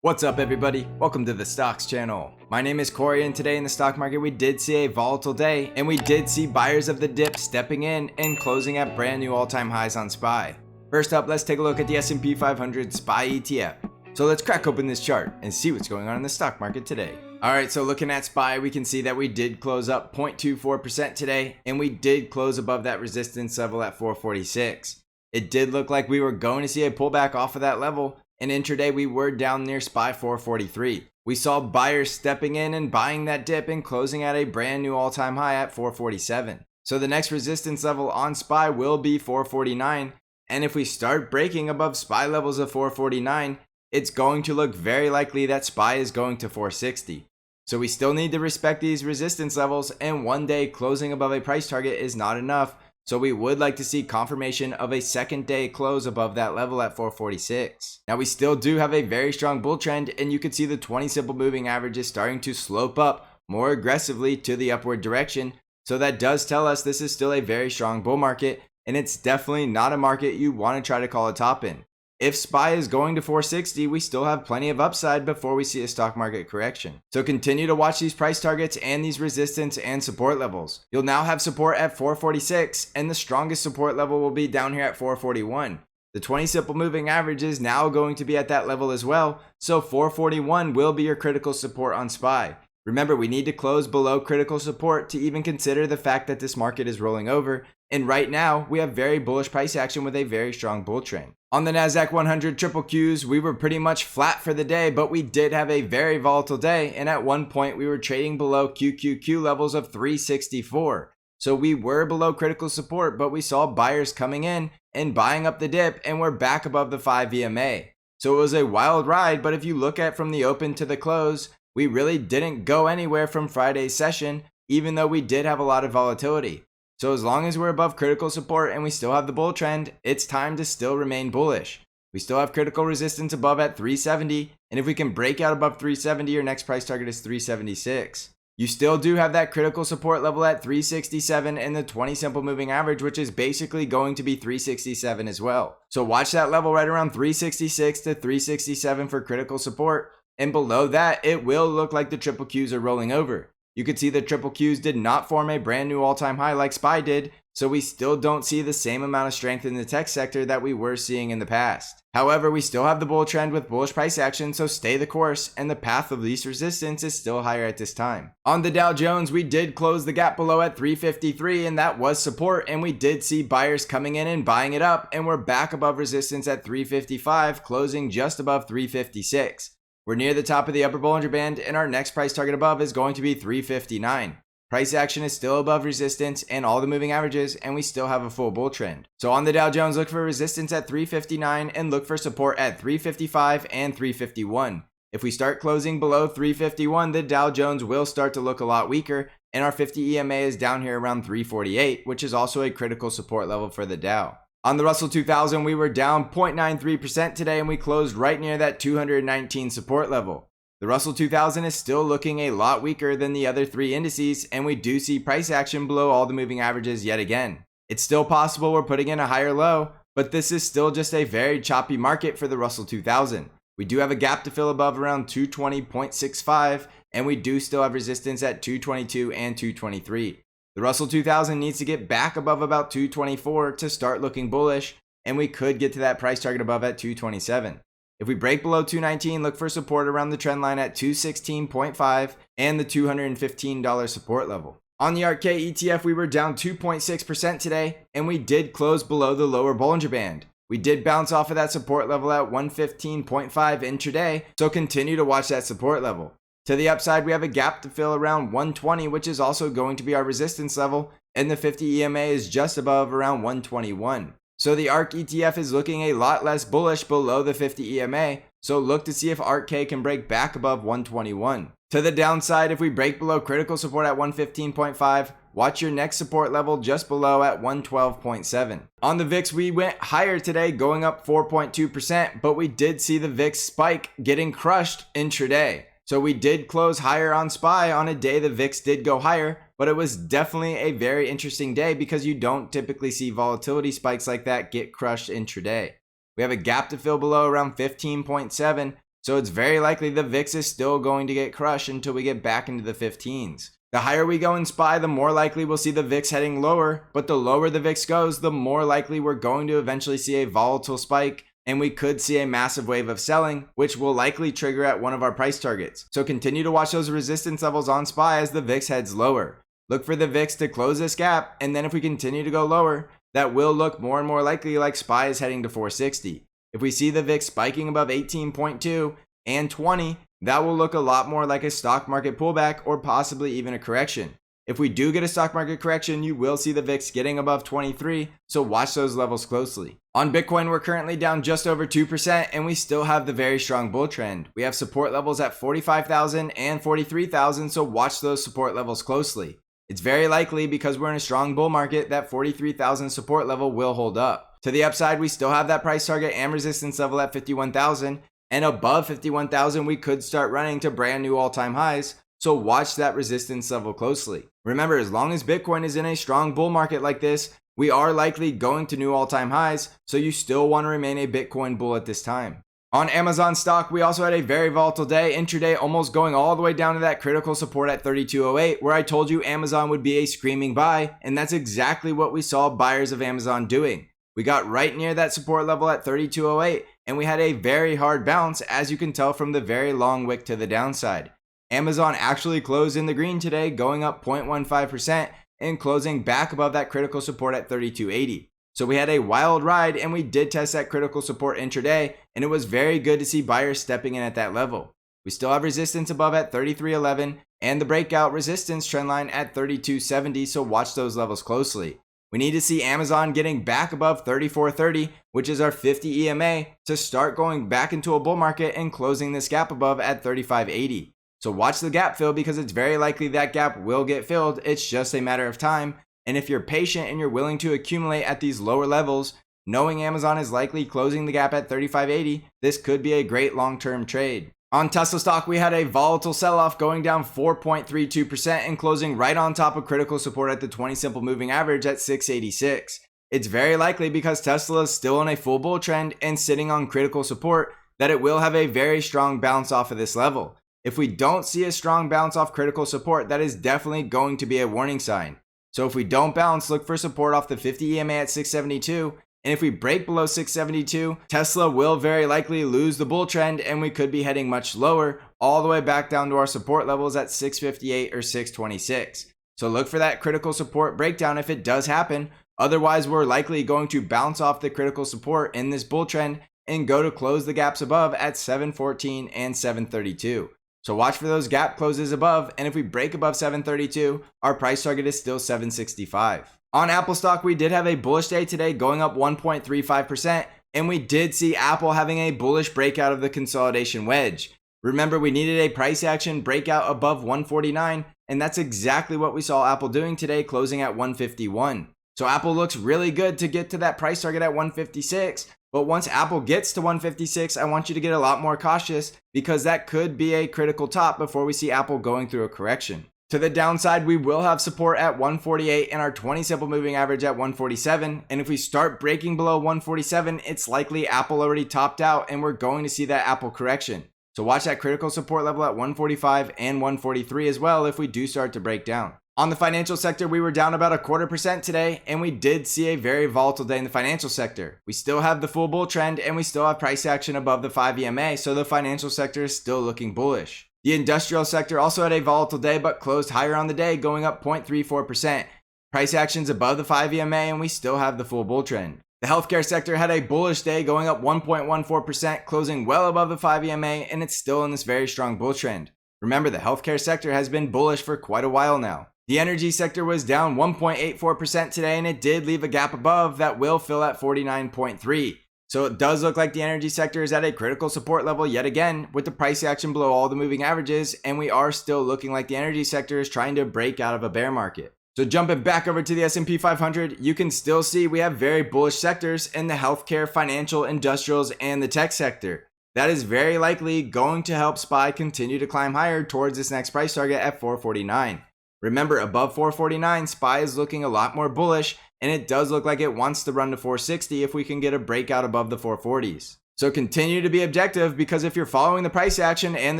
What's up everybody? Welcome to the Stocks channel. My name is Corey and today in the stock market we did see a volatile day and we did see buyers of the dip stepping in and closing at brand new all-time highs on SPY. First up, let's take a look at the S&P 500 SPY ETF. So let's crack open this chart and see what's going on in the stock market today. Alright, so looking at SPY, we can see that we did close up 0.24% today and we did close above that resistance level at 446. It did look like we were going to see a pullback off of that level. And intraday we were down near SPY 443. We saw buyers stepping in and buying that dip and closing at a brand new all-time high at 447. So the next resistance level on SPY will be 449. And if we start breaking above SPY levels of 449, it's going to look very likely that SPY is going to 460. So we still need to respect these resistance levels, and one day closing above a price target is not enough. So we would like to see confirmation of a second day close above that level at 446. Now we still do have a very strong bull trend, and you can see the 20 simple moving average is starting to slope up more aggressively to the upward direction. So that does tell us this is still a very strong bull market, and it's definitely not a market you want to try to call a top in. If SPY is going to 460, we still have plenty of upside before we see a stock market correction. So continue to watch these price targets and these resistance and support levels. You'll now have support at 446, and the strongest support level will be down here at 441. The 20 simple moving average is now going to be at that level as well, so 441 will be your critical support on SPY. Remember, we need to close below critical support to even consider the fact that this market is rolling over, and right now we have very bullish price action with a very strong bull trend. On the Nasdaq 100 triple Qs, we were pretty much flat for the day, but we did have a very volatile day, and at one point we were trading below QQQ levels of 364. So we were below critical support, but we saw buyers coming in and buying up the dip, and we're back above the 5 EMA. So it was a wild ride, but if you look at from the open to the close, we really didn't go anywhere from Friday's session, even though we did have a lot of volatility. So as long as we're above critical support and we still have the bull trend, it's time to still remain bullish. We still have critical resistance above at 370, and if we can break out above 370, your next price target is 376. You still do have that critical support level at 367 and the 20 simple moving average, which is basically going to be 367 as well. So watch that level right around 366 to 367 for critical support, and below that, it will look like the triple Qs are rolling over. You could see the triple Qs did not form a brand new all-time high like SPY did, so we still don't see the same amount of strength in the tech sector that we were seeing in the past. However, we still have the bull trend with bullish price action, so stay the course, and the path of least resistance is still higher at this time. On the Dow Jones, we did close the gap below at 353, and that was support, and we did see buyers coming in and buying it up, and we're back above resistance at 355, closing just above 356. We're near the top of the upper Bollinger Band, and our next price target above is going to be 359. Price action is still above resistance and all the moving averages, and we still have a full bull trend. So on the Dow Jones, look for resistance at 359 and look for support at 355 and 351. If we start closing below 351, the Dow Jones will start to look a lot weaker, and our 50 EMA is down here around 348, which is also a critical support level for the Dow. On the Russell 2000, we were down 0.93% today, and we closed right near that 219 support level. The Russell 2000 is still looking a lot weaker than the other three indices, and we do see price action below all the moving averages yet again. It's still possible we're putting in a higher low, but this is still just a very choppy market for the Russell 2000. We do have a gap to fill above around 220.65, and we do still have resistance at 222 and 223. The Russell 2000 needs to get back above about 224 to start looking bullish, and we could get to that price target above at 227. If we break below 219, look for support around the trend line at 216.5 and the $215 support level. On the Arkk ETF, we were down 2.6% today, and we did close below the lower Bollinger Band. We did bounce off of that support level at 115.5 intraday, so continue to watch that support level. To the upside, we have a gap to fill around 120, which is also going to be our resistance level, and the 50 EMA is just above around 121. So the Arkk ETF is looking a lot less bullish below the 50 EMA, so look to see if Arkk can break back above 121. To the downside, if we break below critical support at 115.5, watch your next support level just below at 112.7. On the VIX, we went higher today, going up 4.2%, but we did see the VIX spike getting crushed intraday. So we did close higher on SPY on a day the VIX did go higher, but it was definitely a very interesting day because you don't typically see volatility spikes like that get crushed intraday. We have a gap to fill below around 15.7, So it's very likely the VIX is still going to get crushed until we get back into the 15s. The higher we go in SPY, the more likely we'll see the VIX heading lower, but the lower the VIX goes, the more likely we're going to eventually see a volatile spike, and we could see a massive wave of selling, which will likely trigger at one of our price targets. So continue to watch those resistance levels on SPY as the VIX heads lower. Look for the VIX to close this gap, and then if we continue to go lower, that will look more and more likely like SPY is heading to 460. If we see the VIX spiking above 18.2 and 20, that will look a lot more like a stock market pullback or possibly even a correction. If we do get a stock market correction, you will see the VIX getting above 23, so watch those levels closely. On Bitcoin, we're currently down just over 2%, and we still have the very strong bull trend. We have support levels at 45,000 and 43,000, so watch those support levels closely. It's very likely, because we're in a strong bull market, that 43,000 support level will hold up. To the upside, we still have that price target and resistance level at 51,000, and above 51,000 we could start running to brand new all-time highs, so watch that resistance level closely. Remember, as long as Bitcoin is in a strong bull market like this, we are likely going to new all-time highs, so you still want to remain a Bitcoin bull at this time. On Amazon stock, we also had a very volatile day, intraday almost going all the way down to that critical support at 3208, where I told you Amazon would be a screaming buy, and that's exactly what we saw buyers of Amazon doing. We got right near that support level at 3208, and we had a very hard bounce, as you can tell from the very long wick to the downside. Amazon actually closed in the green today, going up 0.15% and closing back above that critical support at 3280. So we had a wild ride, and we did test that critical support intraday, and it was very good to see buyers stepping in at that level. We still have resistance above at 3311 and the breakout resistance trendline at 3270, so watch those levels closely. We need to see Amazon getting back above 3430, which is our 50 EMA, to start going back into a bull market and closing this gap above at 3580. So watch the gap fill, because it's very likely that gap will get filled. It's just a matter of time. And if you're patient and you're willing to accumulate at these lower levels, knowing Amazon is likely closing the gap at 3580, this could be a great long-term trade. On Tesla stock, we had a volatile sell-off going down 4.32% and closing right on top of critical support at the 20 simple moving average at 686. It's very likely, because Tesla is still in a full bull trend and sitting on critical support, that it will have a very strong bounce off of this level. If we don't see a strong bounce off critical support, that is definitely going to be a warning sign. So if we don't bounce, look for support off the 50 EMA at 672. And if we break below 672, Tesla will very likely lose the bull trend, and we could be heading much lower, all the way back down to our support levels at 658 or 626. So look for that critical support breakdown if it does happen. Otherwise, we're likely going to bounce off the critical support in this bull trend and go to close the gaps above at 714 and 732. So watch for those gap closes above, and if we break above 732, our price target is still 765. On Apple stock, we did have a bullish day today, going up 1.35%, and we did see Apple having a bullish breakout of the consolidation wedge. Remember, we needed a price action breakout above 149, and that's exactly what we saw Apple doing today, closing at 151. So Apple looks really good to get to that price target at 156. But once Apple gets to 156, I want you to get a lot more cautious, because that could be a critical top before we see Apple going through a correction. To the downside, we will have support at 148 and our 20 simple moving average at 147. And if we start breaking below 147, it's likely Apple already topped out and we're going to see that Apple correction. So watch that critical support level at 145 and 143 as well if we do start to break down. On the financial sector, we were down about 0.25% today, and we did see a very volatile day in the financial sector. We still have the full bull trend, and we still have price action above the 5 EMA, so the financial sector is still looking bullish. The industrial sector also had a volatile day, but closed higher on the day, going up 0.34%. Price action's above the 5 EMA, and we still have the full bull trend. The healthcare sector had a bullish day, going up 1.14%, closing well above the 5 EMA, and it's still in this very strong bull trend. Remember, the healthcare sector has been bullish for quite a while now. The energy sector was down 1.84% today, and it did leave a gap above that will fill at 49.3. So it does look like the energy sector is at a critical support level yet again, with the price action below all the moving averages, and we are still looking like the energy sector is trying to break out of a bear market. So jumping back over to the S&P 500, you can still see we have very bullish sectors in the healthcare, financial, industrials, and the tech sector. That is very likely going to help SPY continue to climb higher towards this next price target at 449. Remember, above 449, SPY is looking a lot more bullish, and it does look like it wants to run to 460 if we can get a breakout above the 440s. So continue to be objective, because if you're following the price action and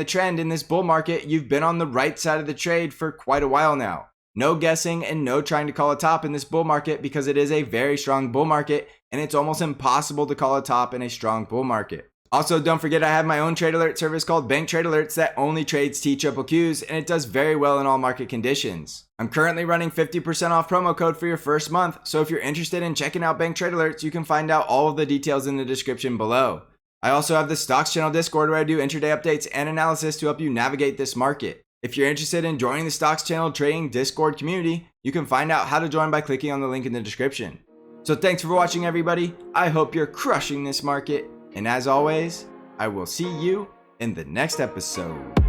the trend in this bull market, you've been on the right side of the trade for quite a while now. No guessing and no trying to call a top in this bull market, because it is a very strong bull market and it's almost impossible to call a top in a strong bull market. Also, don't forget I have my own trade alert service called BANC Trade Alerts that only trades TQQQs, and it does very well in all market conditions. I'm currently running 50% off promo code for your first month, so if you're interested in checking out BANC Trade Alerts, you can find out all of the details in the description below. I also have the Stocks Channel Discord where I do intraday updates and analysis to help you navigate this market. If you're interested in joining the Stocks Channel Trading Discord community, you can find out how to join by clicking on the link in the description. So thanks for watching, everybody. I hope you're crushing this market. And as always, I will see you in the next episode.